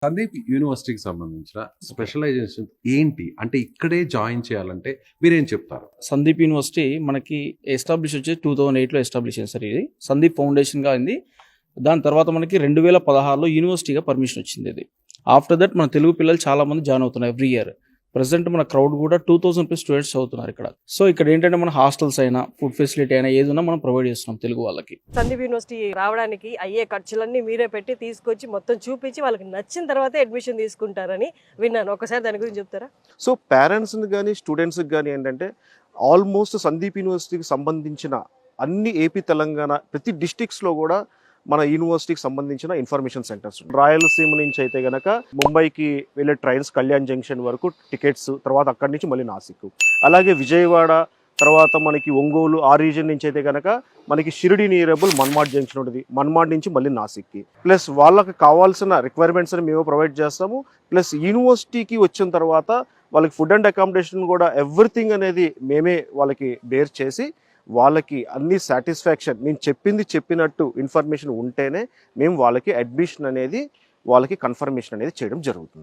సందీప్ యూనివర్సిటీకి సంబంధించిన స్పెషలైజేషన్ ఏంటి? అంటే ఇక్కడే జాయిన్ చేయాలంటే మీరేం చెప్తారు? సందీప్ యూనివర్సిటీ మనకి ఎస్టాబ్లిష్ వచ్చేసి 2008లో ఎస్టాబ్లిష్ చేశారు. ఇది సందీప్ ఫౌండేషన్గా అయింది. దాని తర్వాత మనకి 2016లో యూనివర్సిటీగా పర్మిషన్ వచ్చింది. ఇది ఆఫ్టర్ దట్ మన తెలుగు పిల్లలు చాలా మంది జాయిన్ అవుతున్నారు ఎవ్రీ ఇయర్. ప్రెసెంట్ మన క్రౌడ్ కూడా 2000+ స్టూడెంట్స్ చదువుతున్నారు ఇక్కడ. సో ఇక్కడ ఏంటంటే మన హాస్టల్స్ అయినా ఫుడ్ ఫెసిలిటీ అయినా ఏదైనా మనం ప్రొవైడ్ చేస్తున్నాం తెలుగు వాళ్ళకి. సందీప్ యూనివర్సిటీ రావడానికి అయ్యే ఖర్చులన్నీ మీరే పెట్టి తీసుకొచ్చి మొత్తం చూపించి వాళ్ళకి నచ్చిన తర్వాత అడ్మిషన్ తీసుకుంటారని విన్నాను. ఒకసారి దాని గురించి చెప్తారా? సో పేరెంట్స్ని కానీ స్టూడెంట్స్కి కానీ ఏంటంటే ఆల్మోస్ట్ సందీప్ యూనివర్సిటీకి సంబంధించిన అన్ని ఏపీ తెలంగాణ ప్రతి డిస్టిక్స్లో కూడా మన యూనివర్సిటీకి సంబంధించిన ఇన్ఫర్మేషన్ సెంటర్స్. రాయలసీమ నుంచి అయితే గనక ముంబైకి వెళ్ళే ట్రైన్స్ కళ్యాణ్ జంక్షన్ వరకు టికెట్స్, తర్వాత అక్కడి నుంచి మళ్ళీ నాసిక్, అలాగే విజయవాడ, తర్వాత మనకి ఒంగోలు ఆ రీజన్ నుంచి అయితే కనుక మనకి షిరిడి నియరబుల్ మన్మాడ్ జంక్షన్ ఉంటుంది. మన్మాడ్ నుంచి మళ్ళీ నాసిక్కి. ప్లస్ వాళ్ళకి కావాల్సిన రిక్వైర్మెంట్స్ అని మేము ప్రొవైడ్ చేస్తాము. ప్లస్ యూనివర్సిటీకి వచ్చిన తర్వాత వాళ్ళకి ఫుడ్ అండ్ అకామిడేషన్ కూడా ఎవ్రీథింగ్ అనేది మేమే వాళ్ళకి బేర్ చేసి వాళ్ళకి అన్ని సాటిస్ఫాక్షన్ నేను చెప్పినట్టు ఇన్ఫర్మేషన్ ఉంటేనే మేము వాళ్ళకి అడ్మిషన్ అనేది వాళ్ళకి కన్ఫర్మేషన్ అనేది చేయడం జరుగుతుంది.